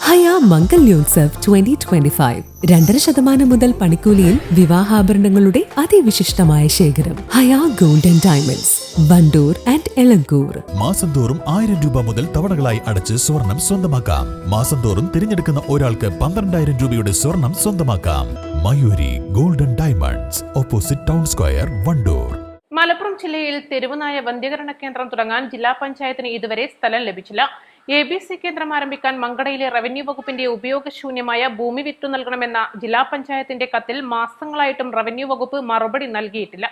ഹയ മംഗല്യോത്സവ് 2025 2.5% മുതൽ പണിക്കൂലിയിൽ വിവാഹാഭരണങ്ങളുടെ അതിവിശിഷ്ടമായ ശേഖരം. Haya gold and diamonds, Wandoor and Elankur. മാസം തോറും 1000 രൂപ മുതൽ തവണകളായി അടച്ച് സ്വർണം സ്വന്തമാക്കാം. മാസം തോറും തിരഞ്ഞെടുക്കുന്ന ഒരാൾക്ക് 12,000 രൂപയുടെ സ്വർണം സ്വന്തമാക്കാം. Mayuri golden diamonds, opposite town square, Wandoor. Malappuram ജില്ലയിൽ തെരുവുനായ വന്ധ്യകരണ കേന്ദ്രം തുടങ്ങാൻ ജില്ലാ പഞ്ചായത്തിന് ഇതുവരെ സ്ഥലം ലഭിച്ചില്ല. ABC കേന്ദ്രം ആരംഭിക്കാൻ മങ്കടയിലെ റവന്യൂ വകുപ്പിന്റെ ഉപയോഗശൂന്യമായ ഭൂമി വിറ്റു നൽകണമെന്ന ജില്ലാ പഞ്ചായത്തിന്റെ കത്തിൽ മാസങ്ങളായിട്ടും റവന്യൂ വകുപ്പ് മറുപടി നൽകിയിട്ടില്ല.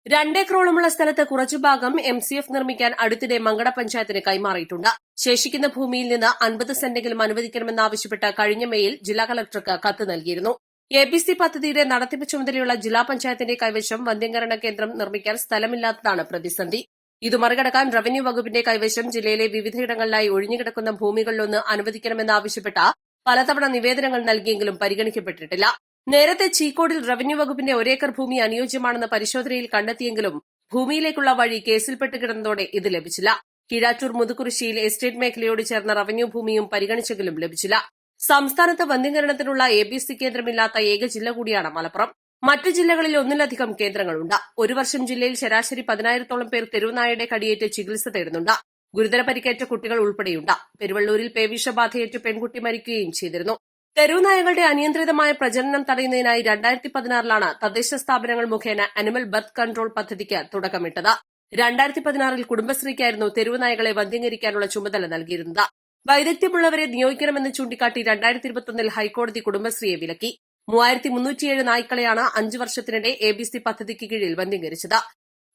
2 ഏക്കറോളമുള്ള സ്ഥലത്ത് കുറച്ചു ഭാഗം MCF നിർമ്മിക്കാൻ അടുത്തിടെ മങ്കട പഞ്ചായത്തിന് കൈമാറിയിട്ടുണ്ട്. ശേഷിക്കുന്ന ഭൂമിയിൽ നിന്ന് 50 സെന്റെങ്കിലും അനുവദിക്കണമെന്നാവശ്യപ്പെട്ട് കഴിഞ്ഞ മെയിൽ ജില്ലാ കളക്ടർക്ക് കത്ത് നൽകിയിരുന്നു. ABC പദ്ധതിയുടെ നടത്തിപ്പ് ചുമതലയുള്ള ജില്ലാ പഞ്ചായത്തിന്റെ കൈവശം വന്ധ്യകരണ കേന്ദ്രം നിർമ്മിക്കാൻ സ്ഥലമില്ലാത്തതാണ് പ്രതിസന്ധി. ഇത് മറികടക്കാൻ റവന്യൂ വകുപ്പിന്റെ കൈവശം ജില്ലയിലെ വിവിധയിടങ്ങളിലായി ഒഴിഞ്ഞുകിടക്കുന്ന ഭൂമികളിലൊന്ന് അനുവദിക്കണമെന്നാവശ്യപ്പെട്ട് പലതവണ നിവേദനങ്ങൾ നൽകിയെങ്കിലും പരിഗണിക്കപ്പെട്ടിട്ടില്ല. നേരത്തെ ചീക്കോടിൽ റവന്യൂ വകുപ്പിന്റെ 1 ഏക്കർ ഭൂമി അനുയോജ്യമാണെന്ന് പരിശോധനയിൽ കണ്ടെത്തിയെങ്കിലും ഭൂമിയിലേക്കുള്ള വഴി കേസിൽപ്പെട്ട് കിടന്നതോടെ ഇത് ലഭിച്ചില്ല. കീഴാറ്റൂർ മുതുകുരിശിയിൽ എസ്റ്റേറ്റ് മേഖലയോട് ചേർന്ന റവന്യൂ ഭൂമിയും പരിഗണിച്ചെങ്കിലും ലഭിച്ചില്ല. സംസ്ഥാനത്ത് വന്ധ്യകരണത്തിനുള്ള ABC കേന്ദ്രമില്ലാത്ത ഏക ജില്ല കൂടിയാണ് മലപ്പുറം. മറ്റ് ജില്ലകളിൽ ഒന്നിലധികം കേന്ദ്രങ്ങളുണ്ട്. ഒരു വർഷം ജില്ലയിൽ ശരാശരി 10,000-ഓളം പേർ തെരുവുനായയുടെ കടിയേറ്റ് ചികിത്സ തേടുന്നുണ്ട്. ഗുരുതര പരിക്കേറ്റ കുട്ടികൾ ഉൾപ്പെടെയുണ്ട്. പെരുവള്ളൂരിൽ പേവിഷബാധയേറ്റ് പെൺകുട്ടി മരിക്കുകയും ചെയ്തിരുന്നു. തെരുവുനായകളുടെ അനിയന്ത്രിതമായ പ്രജനനം തടയുന്നതിനായി 2016-ലാണ് തദ്ദേശ സ്ഥാപനങ്ങൾ മുഖേന അനിമൽ ബർത്ത് കൺട്രോൾ പദ്ധതിക്ക് തുടക്കമിട്ടത്. 2016-ൽ കുടുംബശ്രീക്കായിരുന്നു തെരുവുനായകളെ വന്ധ്യീകരിക്കാനുള്ള ചുമതല നൽകിയിരുന്നത്. വൈദഗ്ധ്യമുള്ളവരെ നിയോഗിക്കണമെന്ന് ചൂണ്ടിക്കാട്ടി 2021-ൽ ഹൈക്കോടതി കുടുംബശ്രീയെ വിലക്കി. 3307 നായ്ക്കളെയാണ് 5 വർഷത്തിനിടെ ABC പദ്ധതിക്ക് കീഴിൽ വന്ധ്യീകരിച്ചത്.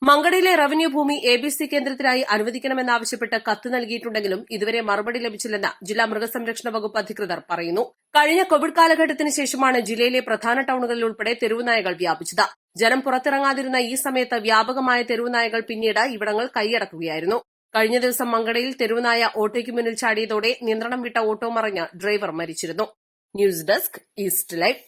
മങ്കടയിലെ റവന്യൂ ഭൂമി ABC കേന്ദ്രത്തിനായി അനുവദിക്കണമെന്നാവശ്യപ്പെട്ട് കത്ത് നൽകിയിട്ടുണ്ടെങ്കിലും ഇതുവരെ മറുപടി ലഭിച്ചില്ലെന്ന് ജില്ലാ മൃഗസംരക്ഷണ വകുപ്പ് അധികൃതർ പറയുന്നു. കഴിഞ്ഞ കോവിഡ് കാലഘട്ടത്തിന് ശേഷമാണ് ജില്ലയിലെ പ്രധാന ടൌണുകളിൽ ഉൾപ്പെടെ തെരുവുനായകൾ വ്യാപിച്ചത്. ജനം പുറത്തിറങ്ങാതിരുന്ന ഈ സമയത്ത് വ്യാപകമായ തെരുവുനായകൾ പിന്നീട് ഇവിടങ്ങൾ കൈയടക്കുകയായിരുന്നു. കഴിഞ്ഞ ദിവസം മങ്കടയിൽ തെരുവുനായ ഓട്ടോയ്ക്ക് മുന്നിൽ ചാടിയതോടെ നിയന്ത്രണം വിട്ട ഓട്ടോ മറിഞ്ഞ് ഡ്രൈവർ മരിച്ചിരുന്നു. News desk east live.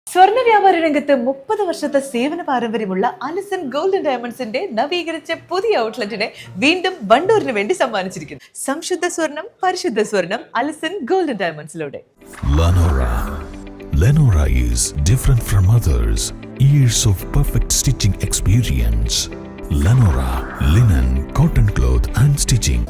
സ്വർണ്ണ വ്യാപാര രംഗത്ത് 30 വർഷത്തെ സേവന പാരമ്പര്യമുള്ള അലിസൺ ഗോൾഡ് ആൻഡ് ഡയമണ്ട്സിന്റെ നവീകരിച്ച പുതിയ ഔട്ട്ലെറ്റിനെ വീണ്ടും വണ്ടൂരിന് വേണ്ടി സമ്മാനിച്ചിരിക്കുന്നു. സംശുദ്ധ സ്വർണം, പരിശുദ്ധ സ്വർണം, അലിസൺ ഗോൾഡ് ആൻഡ് ഡയമണ്ട്സിലൂടെ. Lenora is different from others. Years of perfect stitching experience. Lenora linen, cotton cloth and stitching.